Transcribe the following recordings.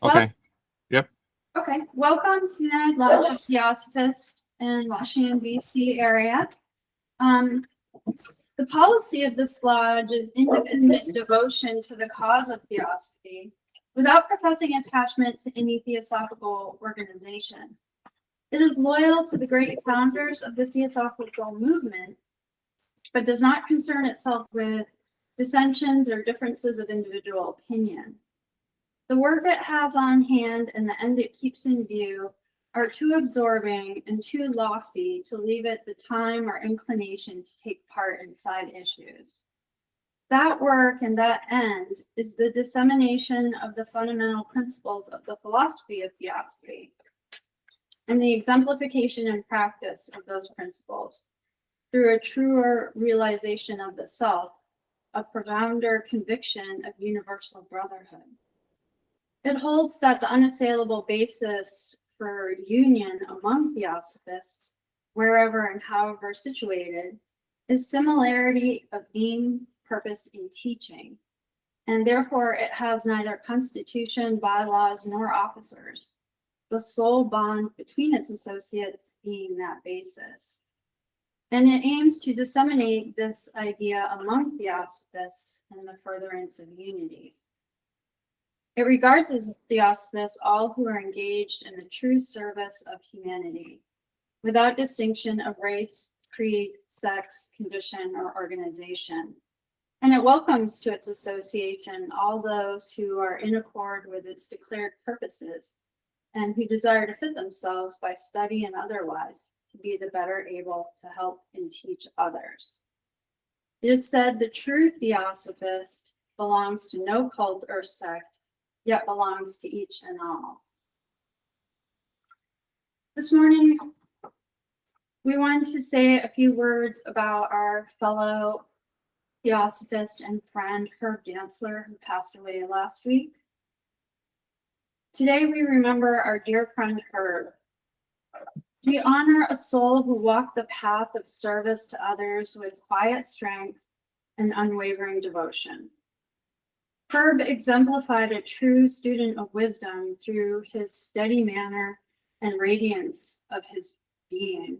Okay. Yep. Okay. Welcome to the Lodge of Theosophists in Washington, D.C. area. The policy of this lodge is independent devotion to the cause of Theosophy without professing attachment to any Theosophical organization. It is loyal to the great founders of the Theosophical movement, but does not concern itself with dissensions or differences of individual opinion. The work it has on hand and the end it keeps in view are too absorbing and too lofty to leave it the time or inclination to take part in side issues. That work and that end is the dissemination of the fundamental principles of the philosophy of Theosophy and the exemplification and practice of those principles through a truer realization of the self, a profounder conviction of universal brotherhood. It holds that the unassailable basis for union among Theosophists, wherever and however situated, is similarity of aim, purpose, and teaching, and therefore it has neither constitution, bylaws, nor officers, the sole bond between its associates being that basis. And it aims to disseminate this idea among Theosophists in the furtherance of unity. It regards as Theosophists all who are engaged in the true service of humanity, without distinction of race, creed, sex, condition, or organization. And it welcomes to its association all those who are in accord with its declared purposes and who desire to fit themselves by study and otherwise to be the better able to help and teach others. It is said the true Theosophist belongs to no cult or sect, yet belongs to each and all. This morning, we wanted to say a few words about our fellow Theosophist and friend Herb Dantzler, who passed away last week. Today, we remember our dear friend Herb. We honor a soul who walked the path of service to others with quiet strength and unwavering devotion. Herb exemplified a true student of wisdom through his steady manner and radiance of his being.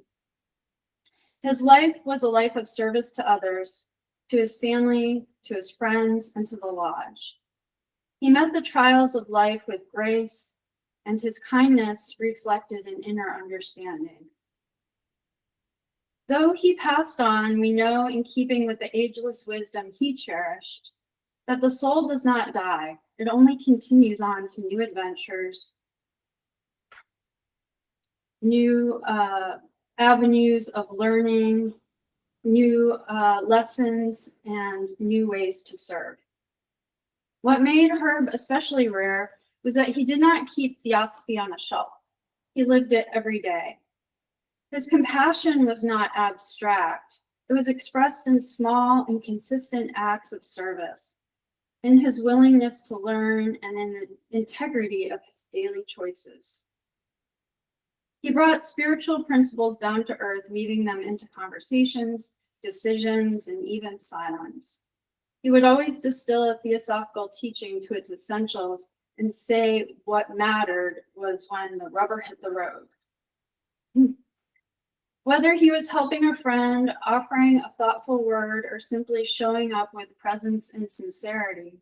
His life was a life of service to others, to his family, to his friends, and to the lodge. He met the trials of life with grace, and his kindness reflected an inner understanding. Though he passed on, we know, in keeping with the ageless wisdom he cherished, that the soul does not die. It only continues on to new adventures, new avenues of learning, new lessons, and new ways to serve. What made Herb especially rare was that he did not keep Theosophy on a shelf. He lived it every day. His compassion was not abstract. It was expressed in small and consistent acts of service, in his willingness to learn, and in the integrity of his daily choices. He brought spiritual principles down to earth, weaving them into conversations, decisions, and even silence. He would always distill a theosophical teaching to its essentials and say what mattered was when the rubber hit the road. Whether he was helping a friend, offering a thoughtful word, or simply showing up with presence and sincerity,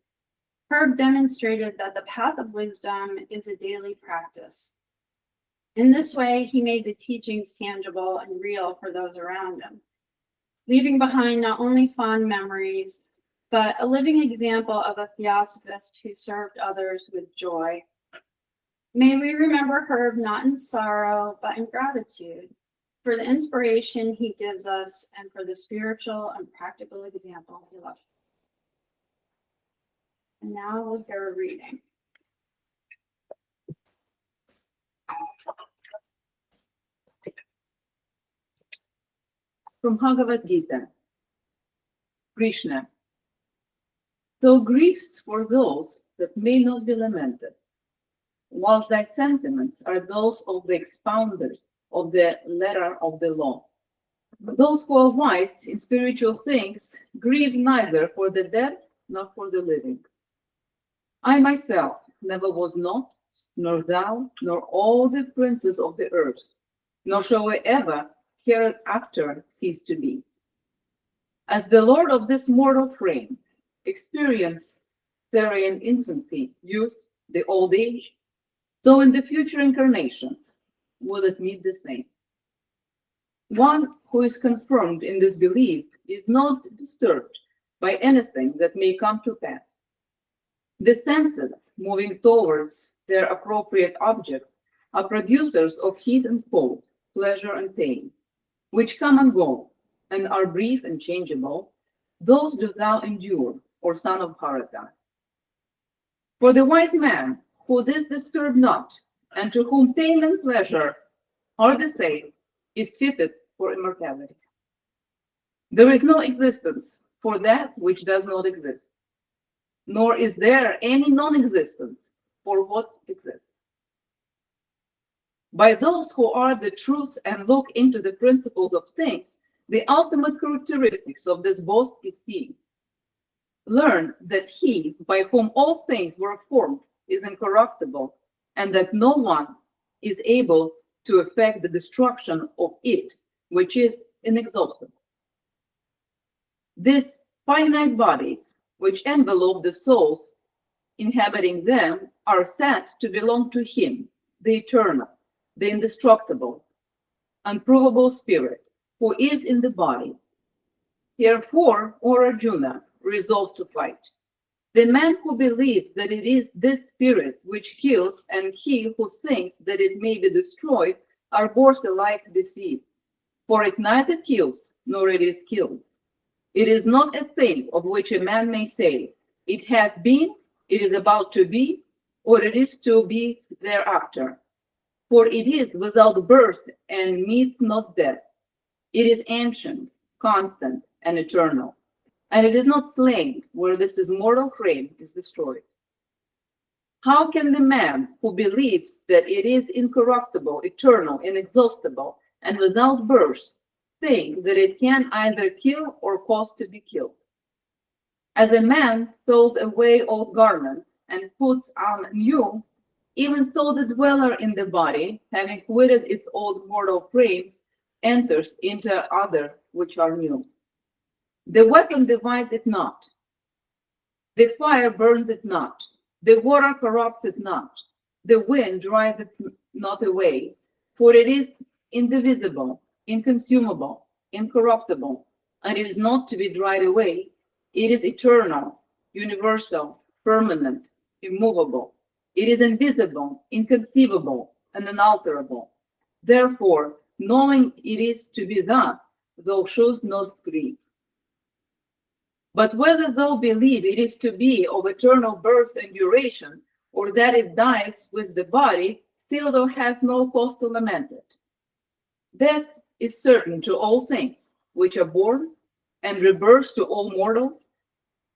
Herb demonstrated that the path of wisdom is a daily practice. In this way, he made the teachings tangible and real for those around him, leaving behind not only fond memories, but a living example of a Theosophist who served others with joy. May we remember Herb not in sorrow, but in gratitude for the inspiration he gives us and for the spiritual and practical example he left. And now we'll hear a reading. From Bhagavad Gita. Krishna. Thou griefst for those that may not be lamented, whilst thy sentiments are those of the expounders of the letter of the law. Those who are wise in spiritual things grieve neither for the dead nor for the living. I myself never was not, nor thou, nor all the princes of the earth, nor shall we ever hereafter cease to be. As the Lord of this mortal frame experienced Therian infancy, youth, the old age, so in the future incarnations will it meet the same. One who is confirmed in this belief is not disturbed by anything that may come to pass. The senses, moving towards their appropriate object, are producers of heat and cold, pleasure and pain, which come and go, and are brief and changeable. Those do thou endure, O son of Bharata. For the wise man, who this disturb not, and to whom pain and pleasure are the same, is fitted for immortality. There is no existence for that which does not exist, nor is there any non-existence for what exists. By those who are the truth and look into the principles of things, the ultimate characteristics of this both is seen. Learn that he by whom all things were formed is incorruptible, and that no one is able to effect the destruction of it, which is inexhaustible. These finite bodies, which envelope the souls inhabiting them, are said to belong to him, the eternal, the indestructible, unprovable spirit, who is in the body. Therefore, O Arjuna, resolve to fight. The man who believes that it is this spirit which kills, and he who thinks that it may be destroyed, are both alike deceived. For it neither kills, nor it is killed. It is not a thing of which a man may say, it hath been, it is about to be, or it is to be thereafter. For it is without birth and meet not death. It is ancient, constant, and eternal. And it is not slain, where this is mortal frame is destroyed. How can the man who believes that it is incorruptible, eternal, inexhaustible, and without birth, think that it can either kill or cause to be killed? As a man throws away old garments and puts on new, even so the dweller in the body, having quitted its old mortal frames, enters into other which are new. The weapon divides it not. The fire burns it not. The water corrupts it not. The wind drives it not away. For it is indivisible, inconsumable, incorruptible, and it is not to be dried away. It is eternal, universal, permanent, immovable. It is invisible, inconceivable, and unalterable. Therefore, knowing it is to be thus, thou shouldst not grieve. But whether thou believe it is to be of eternal birth and duration, or that it dies with the body, still thou hast no cause to lament it. This is certain to all things which are born, and rebirth to all mortals,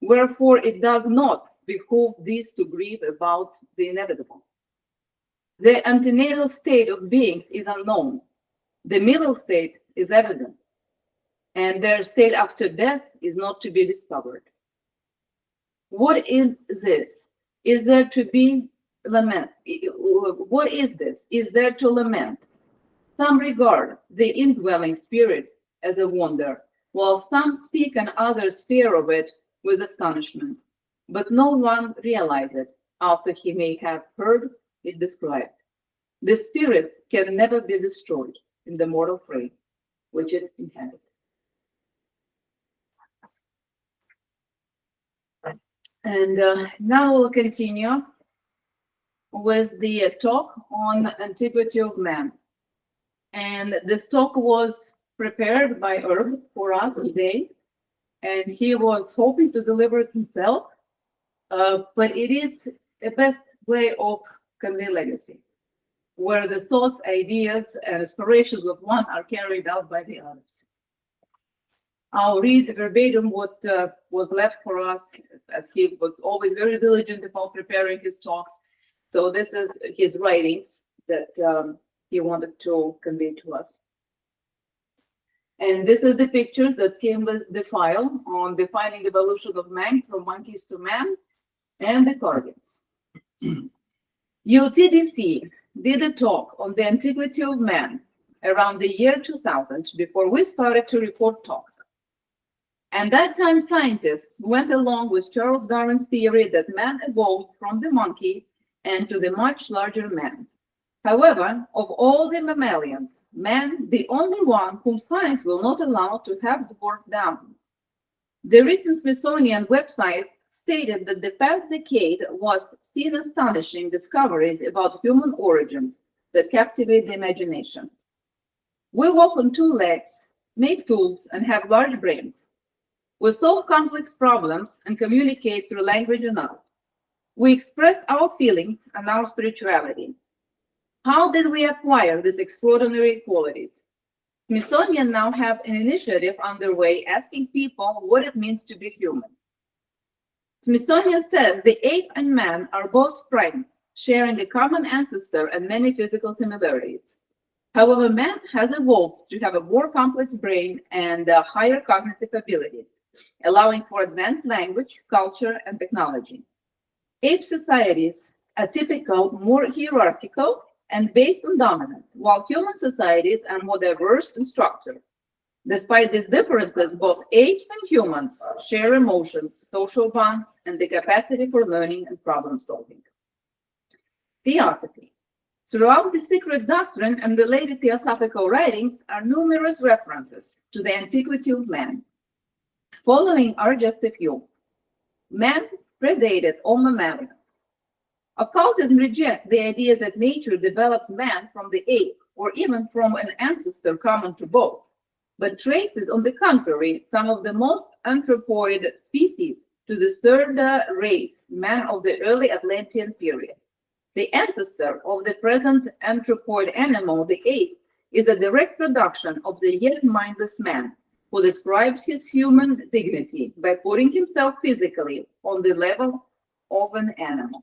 wherefore it does not behoove these to grieve about the inevitable. The antenatal state of beings is unknown. The middle state is evident, and their state after death is not to be discovered. What is this? Is there to be lament? What is this? Is there to lament? Some regard the indwelling spirit as a wonder, while some speak and others fear of it with astonishment. But no one realizes it after he may have heard it described. The spirit can never be destroyed in the mortal frame which it inhabits. And now we'll continue with the talk on Antiquity of Man. And this talk was prepared by Herb for us today, and he was hoping to deliver it himself, but it is the best way of convey legacy, where the thoughts, ideas, and aspirations of one are carried out by the others. I'll read verbatim what was left for us, as he was always very diligent about preparing his talks. So this is his writings that he wanted to convey to us. And this is the pictures that came with the file on defining evolution of man from monkeys to man, and the carvings. UTDC did a talk on the Antiquity of Man around the year 2000 before we started to record talks. And that time scientists went along with Charles Darwin's theory that man evolved from the monkey and to the much larger man. However, of all the mammalians, man, the only one whom science will not allow to have dwarfed down. The recent Smithsonian website stated that the past decade was seen astonishing discoveries about human origins that captivate the imagination. We walk on two legs, make tools, and have large brains. We solve complex problems and communicate through language and art. We express our feelings and our spirituality. How did we acquire these extraordinary qualities? Smithsonian now have an initiative underway asking people what it means to be human. Smithsonian says the ape and man are both primates, sharing a common ancestor and many physical similarities. However, man has evolved to have a more complex brain and higher cognitive abilities, allowing for advanced language, culture, and technology. Ape societies are typical, more hierarchical, and based on dominance, while human societies are more diverse in structure. Despite these differences, both apes and humans share emotions, social bonds, and the capacity for learning and problem solving. Theosophy. Throughout the secret doctrine and related theosophical writings are numerous references to the antiquity of man. Following are just a few. Man predated all mammalians. Occultism rejects the idea that nature developed man from the ape or even from an ancestor common to both, but traces, on the contrary, some of the most anthropoid species to the third race, man of the early Atlantean period. The ancestor of the present anthropoid animal, the ape, is a direct production of the yet mindless man, who describes his human dignity by putting himself physically on the level of an animal.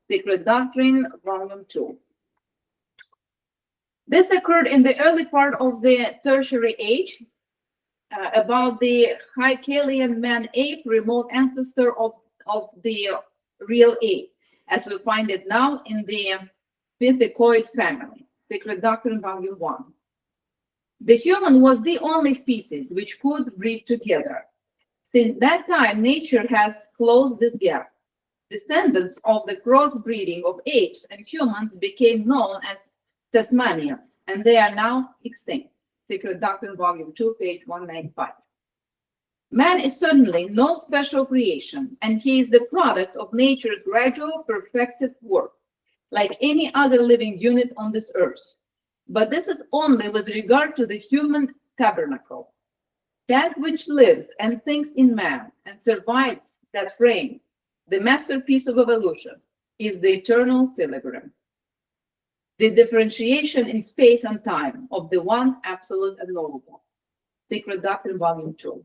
Secret Doctrine, Volume 2. This occurred in the early part of the Tertiary Age, about the Hycalian man-ape, remote ancestor of the real ape, as we find it now in the Pithecoid family. Secret Doctrine, Volume 1. The human was the only species which could breed together. Since that time, nature has closed this gap. Descendants of the crossbreeding of apes and humans became known as Tasmanians, and they are now extinct. Secret Doctrine, Volume 2, page 195. Man is certainly no special creation, and he is the product of nature's gradual perfective work, like any other living unit on this earth. But this is only with regard to the human tabernacle. That which lives and thinks in man and survives that frame, the masterpiece of evolution, is the eternal pilgrim. The differentiation in space and time of the one absolute and knowable. Secret Doctrine, Volume 2.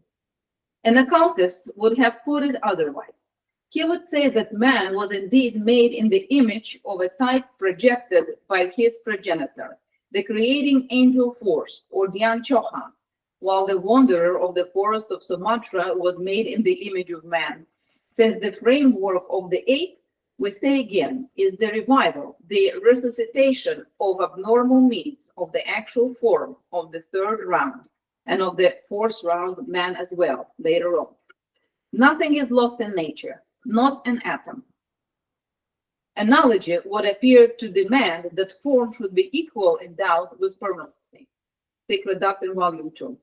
An occultist would have put it otherwise. He would say that man was indeed made in the image of a type projected by his progenitor, the creating angel force, or Dian Chohan, while the wanderer of the forest of Sumatra was made in the image of man. Since the framework of the ape, we say again, is the revival, the resuscitation of abnormal means of the actual form of the third round and of the fourth round man as well, later on. Nothing is lost in nature, not an atom. Analogy would appear to demand that form should be equal endowed with permanency. Secret Doctrine, Volume 2.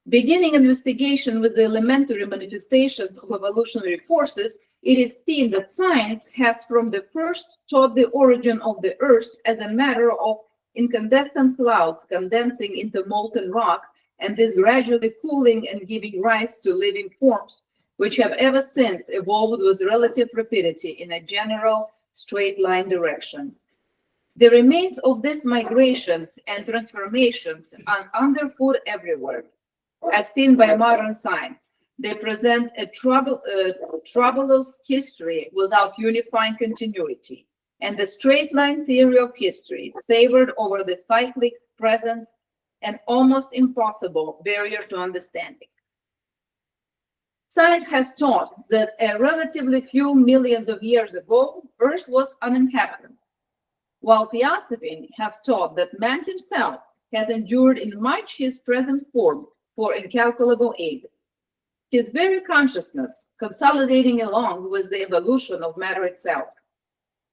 Beginning investigation with the elementary manifestations of evolutionary forces, it is seen that science has from the first taught the origin of the earth as a matter of incandescent clouds condensing into molten rock, and this gradually cooling and giving rise to living forms, which have ever since evolved with relative rapidity in a general straight line direction. The remains of these migrations and transformations are underfoot everywhere. As seen by modern science, they present a troublous history without unifying continuity, and the straight-line theory of history favored over the cyclic present, an almost impossible barrier to understanding. Science has taught that a relatively few millions of years ago, Earth was uninhabited, while Theosophy has taught that man himself has endured in much his present form for incalculable ages, his very consciousness consolidating along with the evolution of matter itself.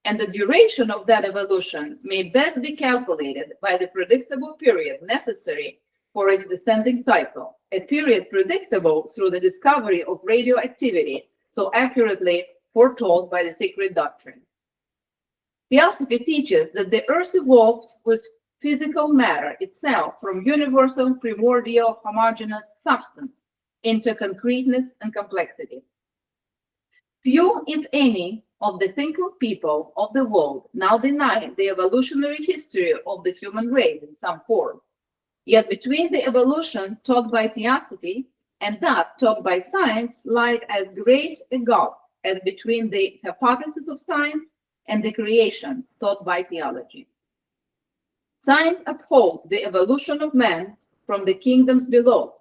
And the duration of that evolution may best be calculated by the predictable period necessary for its descending cycle, a period predictable through the discovery of radioactivity so accurately foretold by the secret doctrine. Theosophy teaches that the earth evolved with physical matter itself from universal primordial homogeneous substance into concreteness and complexity. Few, if any, of the thinking people of the world now deny the evolutionary history of the human race in some form. Yet between the evolution taught by Theosophy and that taught by science lies as great a gulf as between the hypothesis of science and the creation taught by theology. Science upholds the evolution of man from the kingdoms below.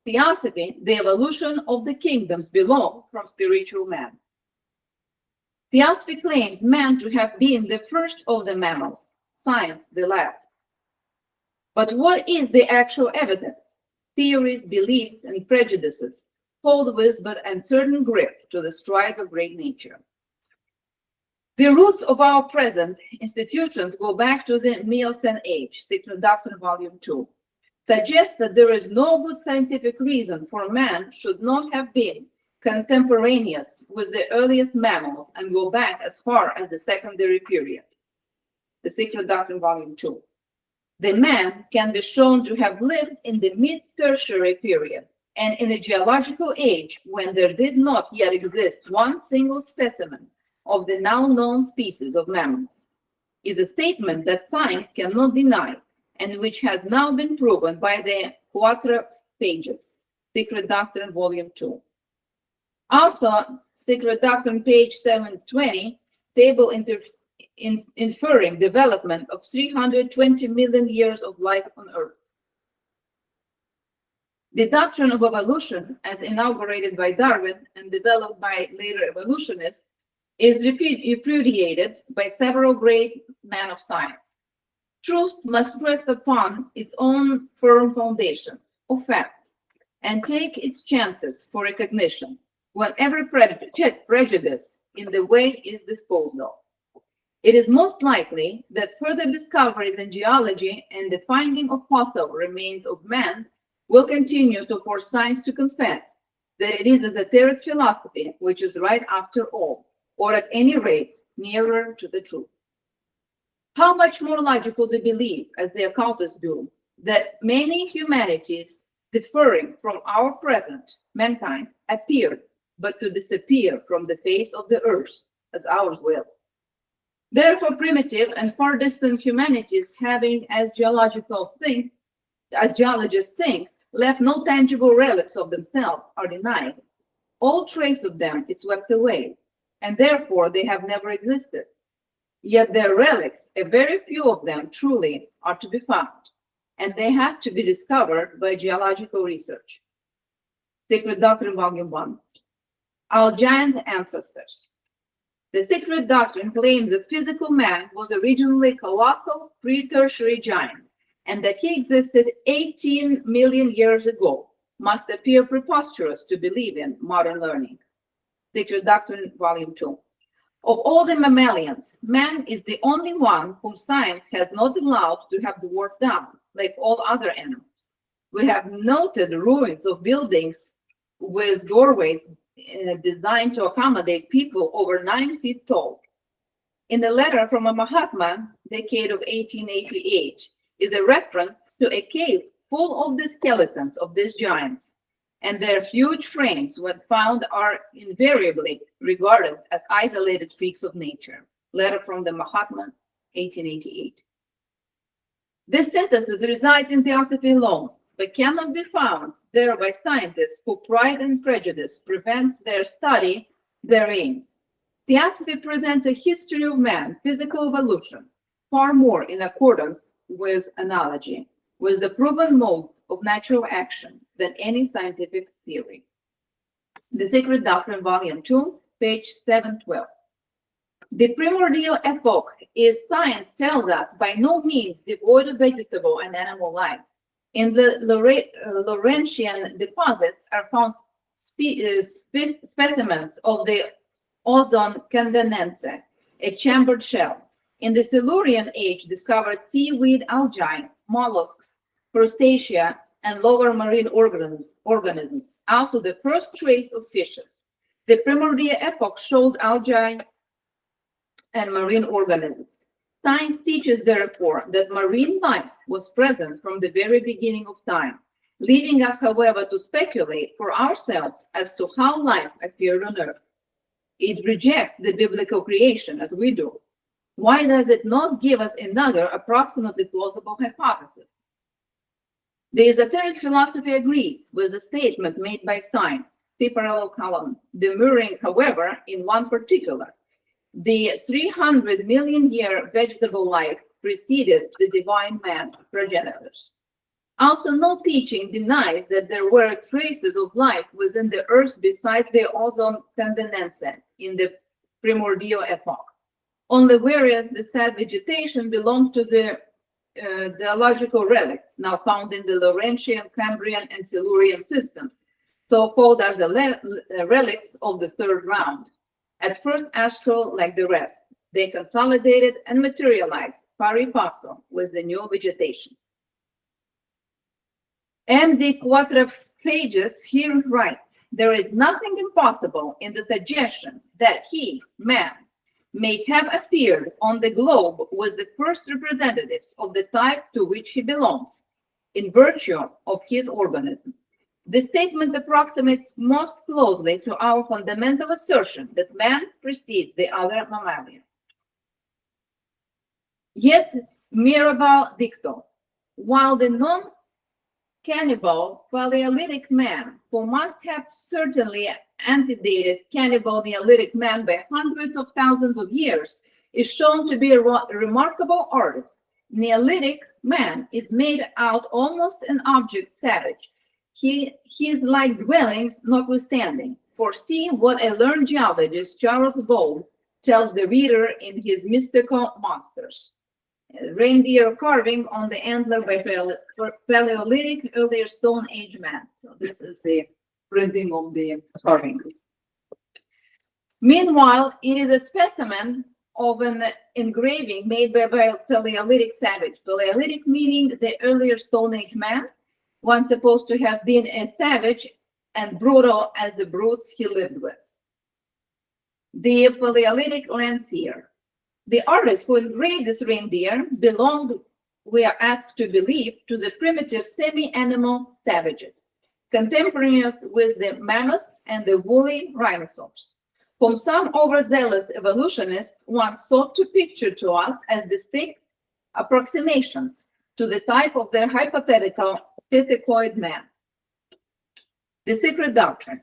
Theosophy, the evolution of the kingdoms below from spiritual man. Theosophy claims man to have been the first of the mammals, science the last. But what is the actual evidence? Theories, beliefs, and prejudices hold with but uncertain grip to the strides of great nature. The roots of our present institutions go back to the Miocene age, Secret Doctrine, Volume 2, suggests that there is no good scientific reason for man should not have been contemporaneous with the earliest mammals and go back as far as the secondary period, the Secret Doctrine, Volume 2. The man can be shown to have lived in the mid-tertiary period and in a geological age when there did not yet exist one single specimen of the now known species of mammals, is a statement that science cannot deny and which has now been proven by the Quatre pages, Secret Doctrine, Volume 2. Also, Secret Doctrine, page 720, table inferring development of 320 million years of life on Earth. The doctrine of evolution, as inaugurated by Darwin and developed by later evolutionists, is repudiated by several great men of science. Truth must rest upon its own firm foundations of fact and take its chances for recognition when every prejudice in the way is disposed of. It is most likely that further discoveries in geology and the finding of fossil remains of man will continue to force science to confess that it is a esoteric philosophy which is right after all, or at any rate, nearer to the truth. How much more logical to believe, as the occultists do, that many humanities differing from our present, mankind, appeared but to disappear from the face of the earth, as ours will. Therefore, primitive and far distant humanities having, as geologists think, left no tangible relics of themselves are denied. All trace of them is swept away, and therefore they have never existed. Yet their relics, a very few of them truly, are to be found, and they have to be discovered by geological research. Secret Doctrine, Volume 1. Our giant ancestors. The Secret Doctrine claims that physical man was originally a colossal pre-tertiary giant, and that he existed 18 million years ago must appear preposterous to believe in modern learning. Secret Doctrine, Volume 2. Of all the mammalians, man is the only one whom science has not allowed to have dwarfed down, like all other animals. We have noted ruins of buildings with doorways designed to accommodate people over 9 feet tall. In the letter from a Mahatma, decade of 1888, is a reference to a cave full of the skeletons of these giants, and their huge frames, when found, are invariably regarded as isolated freaks of nature. Letter from the Mahatma, 1888. This synthesis resides in Theosophy alone, but cannot be found there by scientists whose pride and prejudice prevents their study therein. Theosophy presents a history of man, physical evolution, far more in accordance with analogy, with the proven mode of natural action than any scientific theory. The Secret Doctrine, Volume 2, page 712. The primordial epoch is, science tells us, by no means devoid of vegetable and animal life. In the Laurentian deposits are found specimens of the ozone candanense, a chambered shell. In the Silurian age, discovered seaweed, algae, mollusks, crustacea, and lower marine organisms. Also, the first trace of fishes. The primordial epoch shows algae and marine organisms. Science teaches, therefore, that marine life was present from the very beginning of time, leaving us, however, to speculate for ourselves as to how life appeared on Earth. It rejects the biblical creation as we do. Why does it not give us another approximately plausible hypothesis? The esoteric philosophy agrees with the statement made by science, the parallel column, demurring, however, in one particular. The 300 million year vegetable life preceded the divine man progenitors. Also, no teaching denies that there were traces of life within the earth besides the ozone candanense in the primordial epoch. Only whereas the said vegetation belonged to the geological relics now found in the Laurentian, Cambrian, and Silurian systems, so-called as the relics of the third round. At first astral like the rest, they consolidated and materialized pari passu with the new vegetation. M.D. Quatrophagus here writes, there is nothing impossible in the suggestion that he, man, may have appeared on the globe with the first representatives of the type to which he belongs, in virtue of his organism. The statement approximates most closely to our fundamental assertion that man precedes the other mammalia. Yet, mirabile dicto, while the non-cannibal Paleolithic man, who must have certainly antedated cannibal Neolithic man by hundreds of thousands of years, is shown to be a remarkable artist, Neolithic man is made out almost an object savage, his like dwellings notwithstanding. For see what a learned geologist, Charles Gould, tells the reader in his mystical monsters. Reindeer carving on the antler by Paleolithic earlier Stone Age man. So this is the printing of the carving. Meanwhile, it is a specimen of an engraving made by a Paleolithic savage. Paleolithic meaning the earlier Stone Age man, one supposed to have been as savage and brutal as the brutes he lived with. The Paleolithic Landseer. The artist who engraved this reindeer belonged, we are asked to believe, to the primitive semi-animal savages, contemporaneous with the mammoths and the woolly rhinoceros, whom some overzealous evolutionists once sought to picture to us as distinct approximations to the type of their hypothetical pithecoid man. The secret doctrine,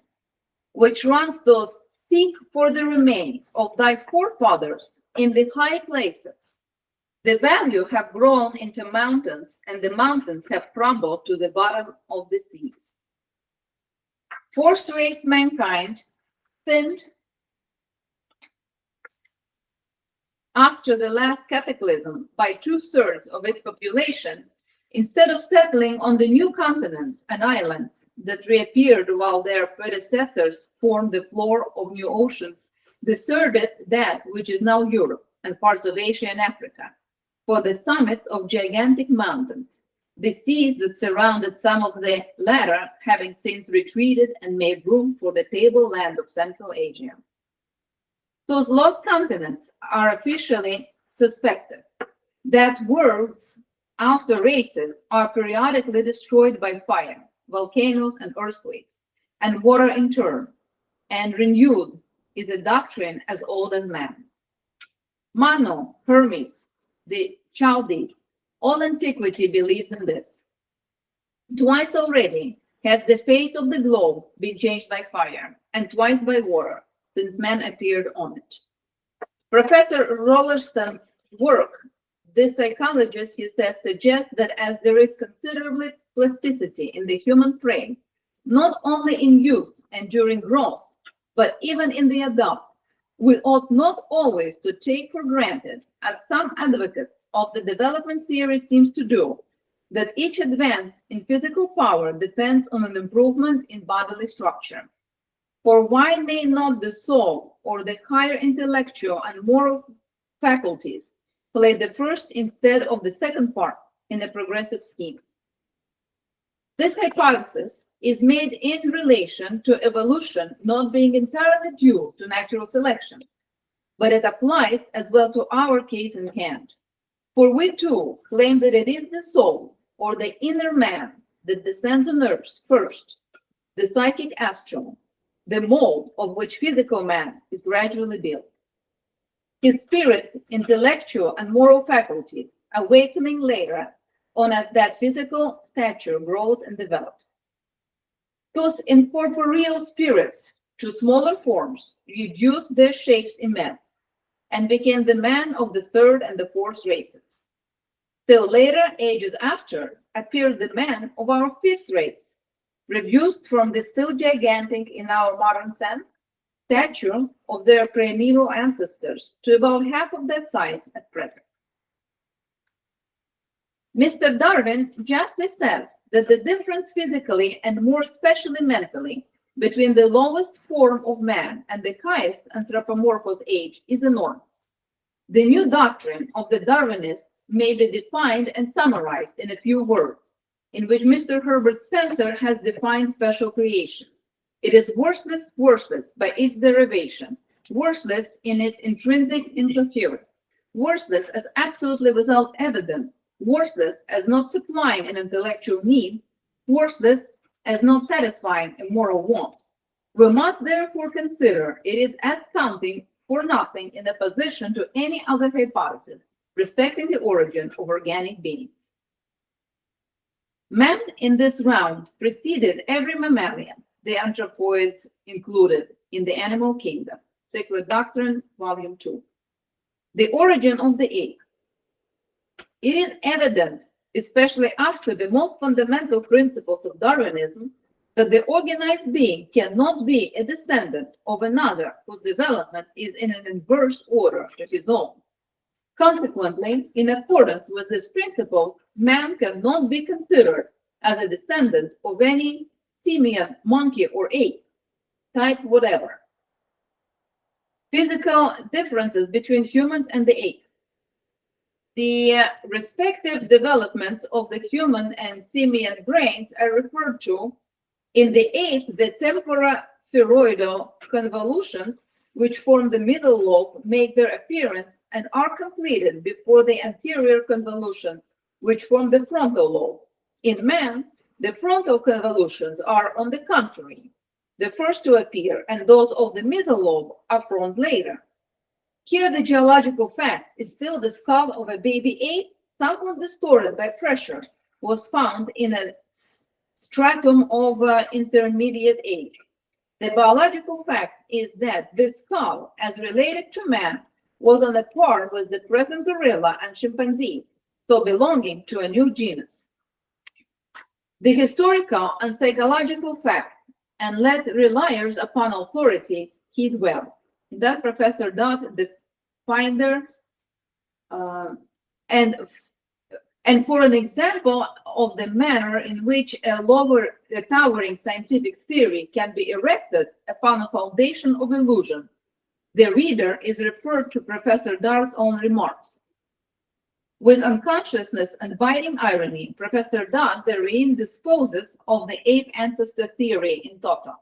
which runs thus: seek for the remains of thy forefathers in the high places. The value have grown into mountains, and the mountains have crumbled to the bottom of the seas. Force raised mankind, thinned after the last cataclysm by 2/3 of its population, instead of settling on the new continents and islands that reappeared while their predecessors formed the floor of new oceans, deserted that which is now Europe and parts of Asia and Africa, for the summits of gigantic mountains, the seas that surrounded some of the latter having since retreated and made room for the tableland of Central Asia. Those lost continents are officially suspected. That worlds, also races, are periodically destroyed by fire, volcanoes, and earthquakes, and water in turn, and renewed is a doctrine as old as man. Manu, Hermes, the Chaldees, all antiquity believes in this. Twice already has the face of the globe been changed by fire, and twice by water, since man appeared on it. Professor Rollerston's work, this psychologist, he says, suggests that as there is considerable plasticity in the human frame, not only in youth and during growth, but even in the adult, We ought not always to take for granted, as some advocates of the development theory seem to do, that each advance in physical power depends on an improvement in bodily structure. For why may not the soul or the higher intellectual and moral faculties play the first instead of the second part in a progressive scheme? This hypothesis is made in relation to evolution not being entirely due to natural selection, but it applies as well to our case in hand. For we too claim that it is the soul or the inner man that descends on earth first, the psychic astral, the mold of which physical man is gradually built. His spirit, intellectual and moral faculties awakening later on as that physical stature grows and develops. Thus, incorporeal spirits to smaller forms reduced their shapes in man and became the man of the third and the fourth races. Till later ages after appeared the man of our fifth race, reduced from the still gigantic in our modern sense stature of their primeval ancestors to about half of that size at present. Mr. Darwin justly says that the difference physically and more especially mentally between the lowest form of man and the highest anthropomorphous age is enormous. The new doctrine of the Darwinists may be defined and summarized in a few words, in which Mr. Herbert Spencer has defined special creation. It is worthless by its derivation, worthless in its intrinsic incoherence, worthless as absolutely without evidence, worthless as not supplying an intellectual need, worthless as not satisfying a moral want. We must therefore consider it is as counting for nothing in opposition to any other hypothesis respecting the origin of organic beings. Man in this round preceded every mammalian, the anthropoids included, in the animal kingdom. Sacred Doctrine, Volume 2. The origin of the ape. It is evident, especially after the most fundamental principles of Darwinism, that the organized being cannot be a descendant of another whose development is in an inverse order to his own. Consequently, in accordance with this principle, man cannot be considered as a descendant of any simian, monkey, or ape, type whatever. Physical differences between humans and the ape. The respective developments of the human and simian brains are referred to. In the ape, the temporospheroidal convolutions, which form the middle lobe, make their appearance and are completed before the anterior convolutions, which form the frontal lobe. In man, the frontal convolutions are, on the contrary, the first to appear, and those of the middle lobe are formed later. Here, the geological fact is still the skull of a baby ape, somewhat distorted by pressure, was found in a stratum of intermediate age. The biological fact is that this skull, as related to man, was on a par with the present gorilla and chimpanzee, so belonging to a new genus. The historical and psychological fact, and let reliers upon authority heed well, that Professor Dodd, the finder, and for an example of the manner in which a towering scientific theory can be erected upon a foundation of illusion, the reader is referred to Professor Dart's own remarks. With unconsciousness and biting irony, Professor Dodd therein disposes of the ape ancestor theory in toto.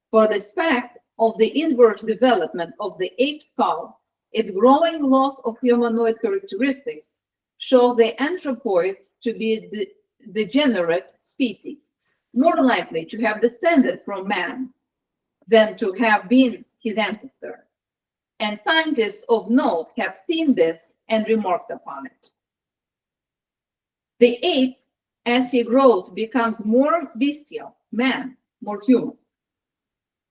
For this fact of the inverse development of the ape skull, its growing loss of humanoid characteristics, show the anthropoids to be the degenerate species, more likely to have descended from man than to have been his ancestor. And scientists of note have seen this and remarked upon it. The ape, as he grows, becomes more bestial, man more human.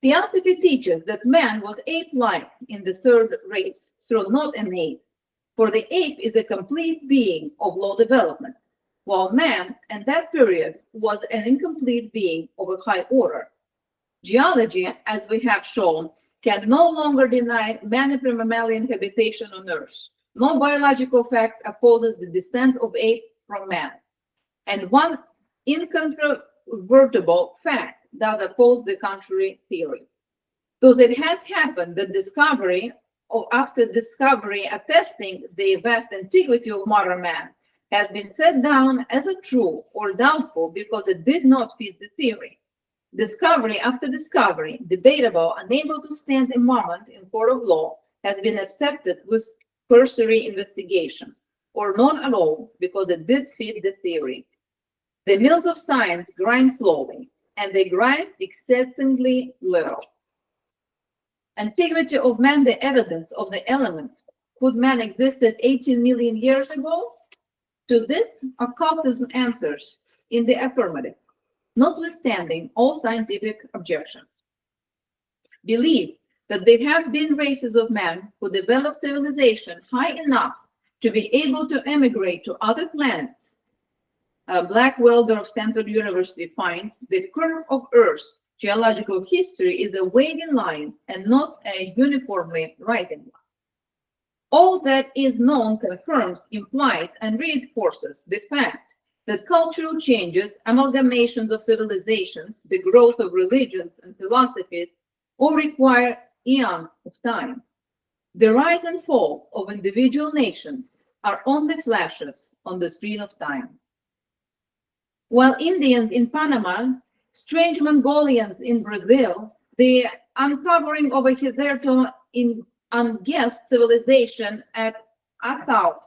Theosophy teaches that man was ape-like in the third race, so not an ape, for the ape is a complete being of low development, while man, in that period, was an incomplete being of a high order. Geology, as we have shown, can no longer deny many pre-mammalian habitation on Earth. No biological fact opposes the descent of apes from man. And one incontrovertible fact does oppose the contrary theory. Thus it has happened that after discovery attesting the vast antiquity of modern man has been set down as a true or doubtful because it did not fit the theory. Discovery after discovery, debatable, unable to stand a moment in court of law, has been accepted with cursory investigation, or none at all because it did fit the theory. The mills of science grind slowly, and they grind excessively little. Antiquity of man, the evidence of the elements. Could man existed 18 million years ago? To this, occultism answers in the affirmative, notwithstanding all scientific objections. Believe that there have been races of men who developed civilization high enough to be able to emigrate to other planets. Blackwelder of Stanford University finds the curve of Earth's geological history is a waving line and not a uniformly rising one. All that is known confirms, implies, and reinforces the fact that cultural changes, amalgamations of civilizations, the growth of religions and philosophies, all require eons of time. The rise and fall of individual nations are only flashes on the screen of time. While Indians in Panama, strange Mongolians in Brazil, the uncovering of a hitherto unguessed civilization at Assault,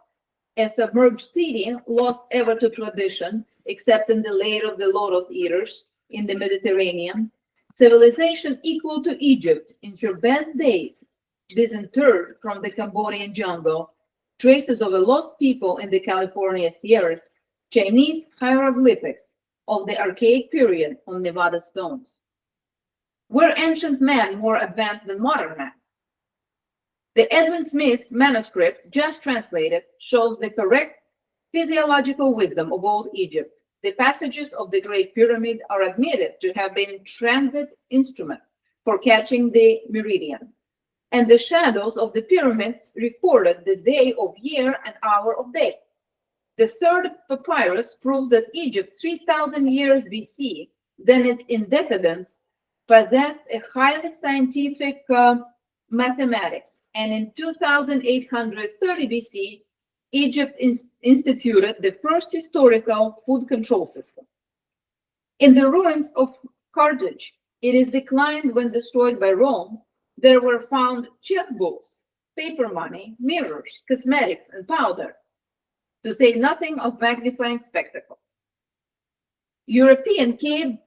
a submerged city lost ever to tradition, except in the lair of the lotus eaters in the Mediterranean, civilization equal to Egypt in her best days, disinterred from the Cambodian jungle, traces of a lost people in the California Sierras, Chinese hieroglyphics of the archaic period on Nevada stones. Were ancient men more advanced than modern men? The Edwin Smith manuscript, just translated, shows the correct physiological wisdom of old Egypt. The passages of the Great Pyramid are admitted to have been transit instruments for catching the meridian, and the shadows of the pyramids recorded the day of year and hour of day. The third papyrus proves that Egypt, 3,000 years BC, then it's in decadence, possessed a highly scientific mathematics, and in 2830 BC, Egypt instituted the first historical food control system. In the ruins of Carthage, it is declined when destroyed by Rome, there were found checkbooks, paper money, mirrors, cosmetics, and powder, to say nothing of magnifying spectacles. European cave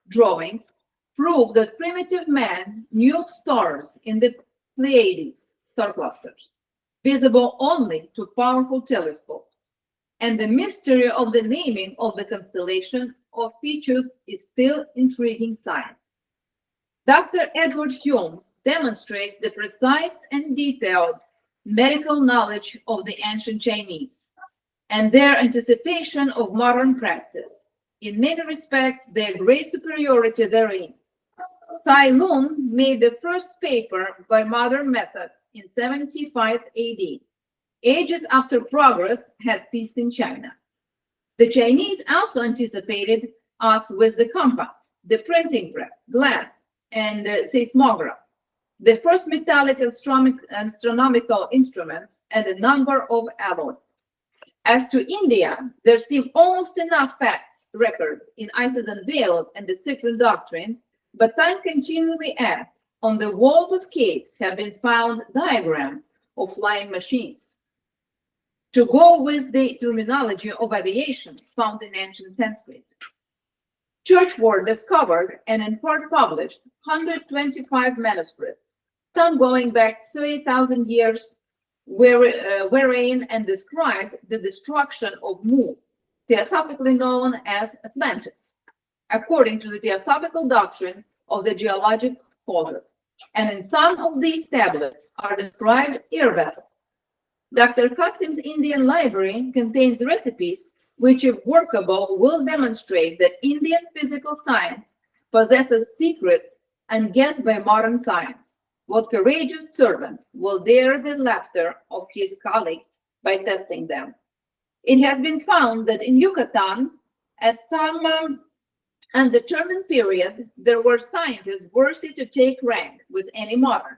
drawings prove that primitive man knew of stars in the Pleiades, star clusters, visible only to powerful telescopes, and the mystery of the naming of the constellation of Phoebus is still intriguing science. Dr. Edward Hume demonstrates the precise and detailed medical knowledge of the ancient Chinese and their anticipation of modern practice. In many respects, their great superiority therein. Tsai Lun made the first paper by modern method in 75 AD, ages after progress had ceased in China. The Chinese also anticipated us with the compass, the printing press, glass, and seismograph, the first metallic astronomical instruments, and a number of alloys. As to India, there seem almost enough facts, records in Isis Unveiled and the Secret Doctrine, but time continually adds. On the walls of caves have been found diagrams of flying machines. To go with the terminology of aviation found in ancient Sanskrit. Churchward discovered and in part published 125 manuscripts, some going back 3,000 years, wherein and described the destruction of Mu, theosophically known as Atlantis, according to the theosophical doctrine of the geologic causes. And in some of these tablets are described air vessels. Dr. Qasim's Indian library contains recipes which, if workable, will demonstrate that Indian physical science possesses secrets unguessed by modern science, what courageous servant will dare the laughter of his colleagues by testing them? It has been found that in Yucatan, at some undetermined period, there were scientists worthy to take rank with any modern.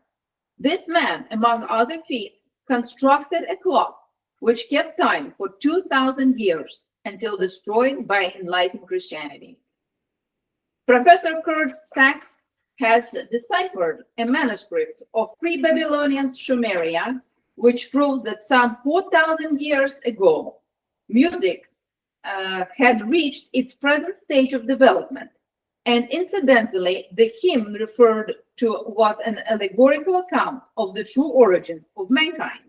This man, among other feats, constructed a clock which kept time for 2,000 years until destroyed by enlightened Christianity. Professor Kurt Sachs has deciphered a manuscript of pre-Babylonian Sumeria, which proves that some 4,000 years ago, music had reached its present stage of development. And incidentally, the hymn referred to what an allegorical account of the true origin of mankind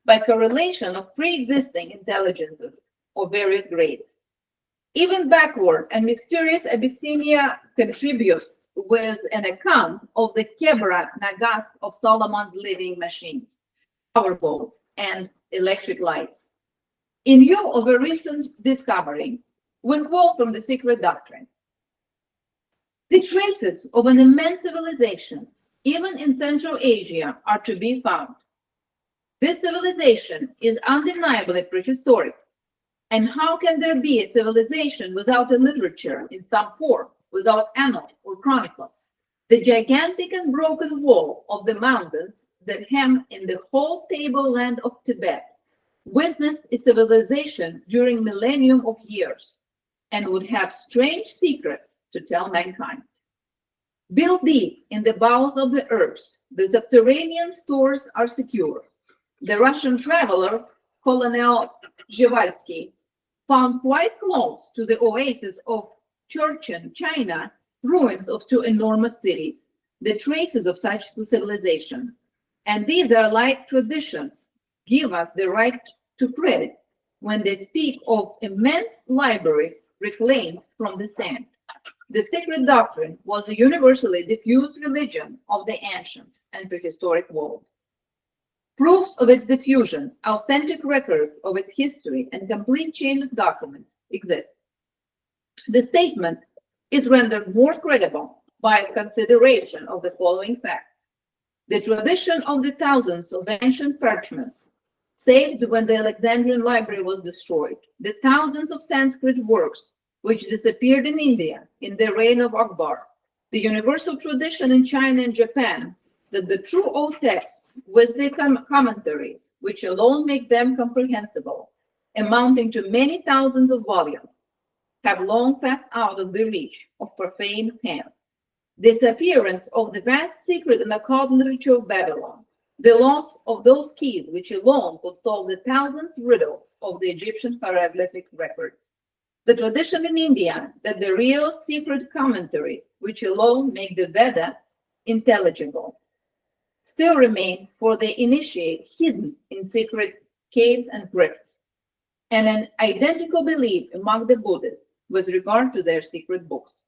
by correlation of pre-existing intelligences of various grades. Even backward and mysterious Abyssinia contributes with an account of the Kebra Nagast of Solomon's living machines, power boats, and electric lights. In view of a recent discovery, we quote from the Secret Doctrine: the traces of an immense civilization, even in Central Asia, are to be found. This civilization is undeniably prehistoric. And how can there be a civilization without a literature in some form, without annals or chronicles? The gigantic and broken wall of the mountains that hem in the whole tableland of Tibet witnessed a civilization during millennium of years and would have strange secrets to tell mankind. Built deep in the bowels of the earth, the subterranean stores are secure. The Russian traveler, Colonel Zhevalsky, found quite close to the oasis of Churchen, China, ruins of two enormous cities, the traces of such civilization. And these are like traditions, give us the right to credit when they speak of immense libraries reclaimed from the sand. The Secret Doctrine was a universally diffused religion of the ancient and prehistoric world. Proofs of its diffusion, authentic records of its history, and complete chain of documents exist. The statement is rendered more credible by consideration of the following facts. The tradition of the thousands of ancient parchments saved when the Alexandrian library was destroyed, the thousands of Sanskrit works which disappeared in India in the reign of Akbar, the universal tradition in China and Japan that the true old texts with the commentaries, which alone make them comprehensible, amounting to many thousands of volumes, have long passed out of the reach of profane pen. The disappearance of the vast secret and occult literature of Babylon, the loss of those keys which alone could solve the thousand riddles of the Egyptian hieroglyphic records, the tradition in India that the real secret commentaries, which alone make the Veda intelligible, still remain for the initiate hidden in secret caves and crypts, and an identical belief among the Buddhists with regard to their secret books.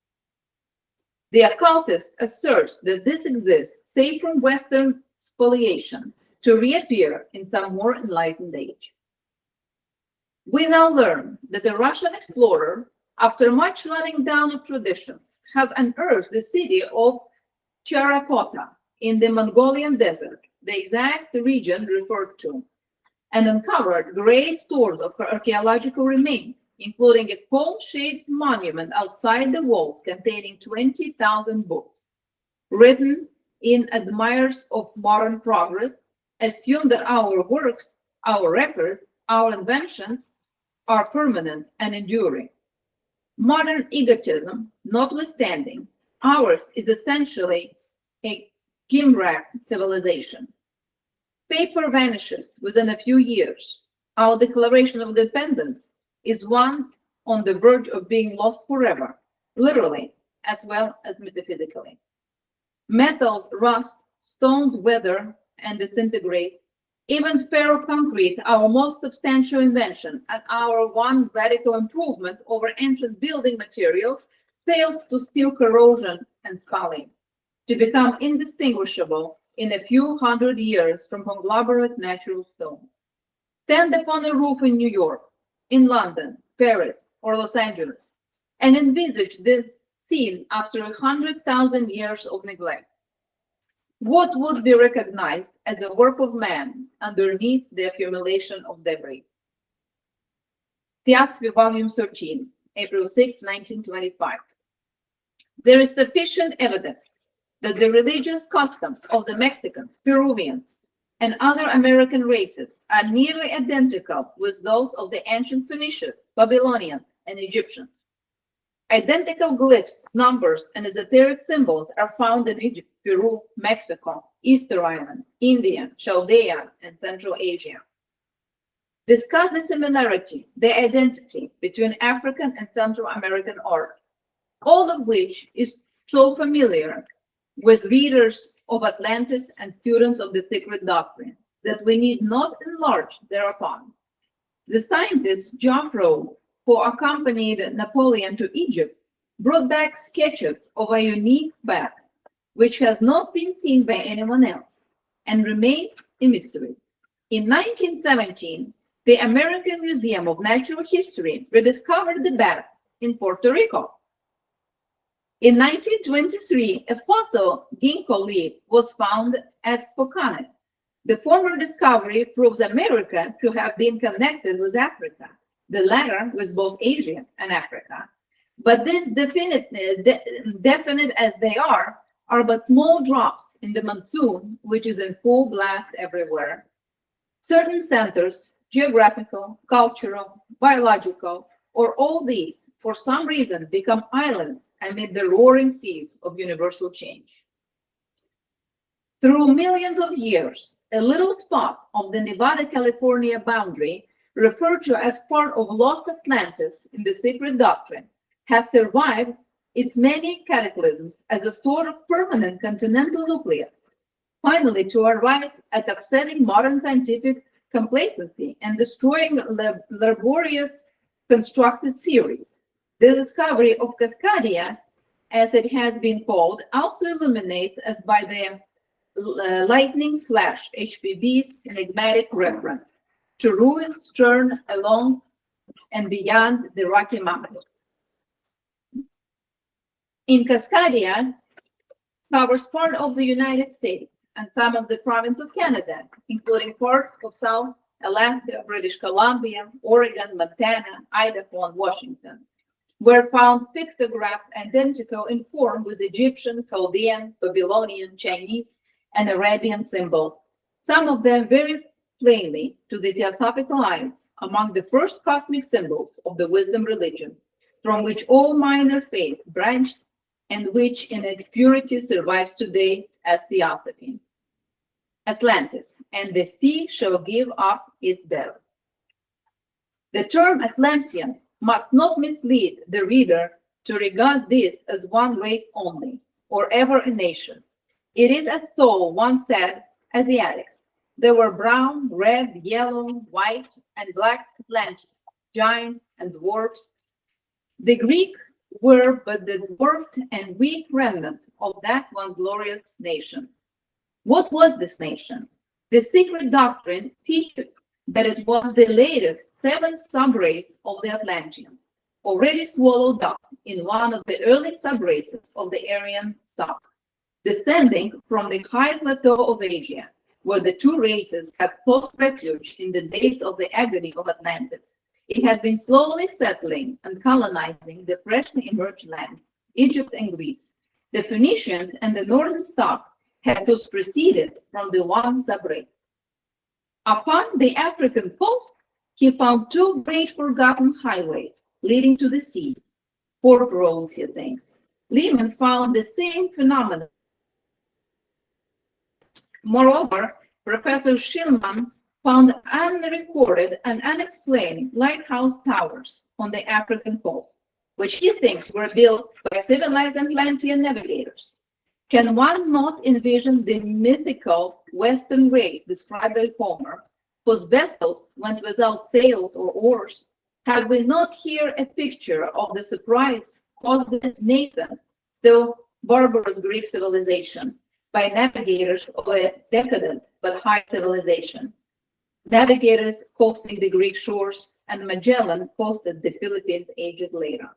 The occultist asserts that this exists save from Western spoliation to reappear in some more enlightened age. We now learn that the Russian explorer, after much running down of traditions, has unearthed the city of Charapota in the Mongolian desert, the exact region referred to, and uncovered great stores of archaeological remains, including a cone-shaped monument outside the walls containing 20,000 books, written in admirers of modern progress, assume that our works, our records, our inventions are permanent and enduring. Modern egotism notwithstanding, ours is essentially a gimcrack civilization. Paper vanishes within a few years. Our Declaration of Independence is one on the verge of being lost forever, literally as well as metaphysically. Metals rust, stones wither and disintegrate. Even ferroconcrete, our most substantial invention and our one radical improvement over ancient building materials, fails to steal corrosion and spalling, to become indistinguishable in a few hundred years from conglomerate natural stone. Stand upon a roof in New York, in London, Paris, or Los Angeles, and envisage this scene after 100,000 years of neglect. what would be recognized as the work of man underneath the accumulation of debris. Theosophy, Volume 13, April 6, 1925. There is sufficient evidence that the religious customs of the Mexicans, Peruvians, and other American races are nearly identical with those of the ancient Phoenicians, Babylonians, and Egyptians. Identical glyphs, numbers, and esoteric symbols are found in Egypt, Peru, Mexico, Easter Island, India, Chaldea, and Central Asia. Discuss the similarity, the identity between African and Central American art, all of which is so familiar with readers of Atlantis and students of the sacred doctrine that we need not enlarge thereupon. The scientist Geoffroy, who accompanied Napoleon to Egypt, brought back sketches of a unique bat, which has not been seen by anyone else and remains a mystery. In 1917, the American Museum of Natural History rediscovered the bat in Puerto Rico. In 1923, a fossil ginkgo leaf was found at Spokane. The former discovery proves America to have been connected with Africa, the latter with both Asia and Africa. But this definite as they are but small drops in the monsoon, which is in full blast everywhere. Certain centers, geographical, cultural, biological, or all these, for some reason, become islands amid the roaring seas of universal change. Through millions of years, a little spot of the Nevada-California boundary, referred to as part of lost Atlantis in the sacred doctrine, has survived its many cataclysms as a sort of permanent continental nucleus, finally to arrive at upsetting modern scientific complacency and destroying laborious constructed theories. The discovery of Cascadia, as it has been called, also illuminates us by the lightning flash, HPB's enigmatic reference to ruins strewn along and beyond the Rocky Mountains. In Cascadia covers part of the United States and some of the province of Canada, including parts of South Alaska, British Columbia, Oregon, Montana, Idaho, and Washington, were found pictographs identical in form with Egyptian, Chaldean, Babylonian, Chinese, and Arabian symbols, some of them very plainly to the Theosophical eyes among the first cosmic symbols of the wisdom religion, from which all minor faiths branched and which in its purity survives today as Theosophy. Atlantis, and the sea shall give up its bell. The term Atlantean must not mislead the reader to regard this as one race only, or ever a nation. It is as Thor once said, Asiatics. There were brown, red, yellow, white, and black Atlanteans, giants and dwarfs. The Greek were but the dwarfed and weak remnant of that one glorious nation. What was this nation? The secret doctrine teaches that it was the latest seventh subrace of the Atlanteans, already swallowed up in one of the early subraces of the Aryan stock, descending from the high plateau of Asia, where the two races had sought refuge in the days of the agony of Atlantis. It had been slowly settling and colonizing the freshly emerged lands, Egypt and Greece. The Phoenicians and the northern stock had thus proceeded from the one subrace. Upon the African coast, he found two great forgotten highways leading to the sea, port roads, he thinks. Lehman found the same phenomenon. Moreover, Professor Schillmann found unrecorded and unexplained lighthouse towers on the African coast, which he thinks were built by civilized Atlantean navigators. Can one not envision the mythical Western race described by Homer, whose vessels went without sails or oars? Have we not here a picture of the surprise caused by nascent, still barbarous Greek civilization by navigators of a decadent but high civilization? Navigators coasting the Greek shores, and Magellan coasted the Philippines ages later.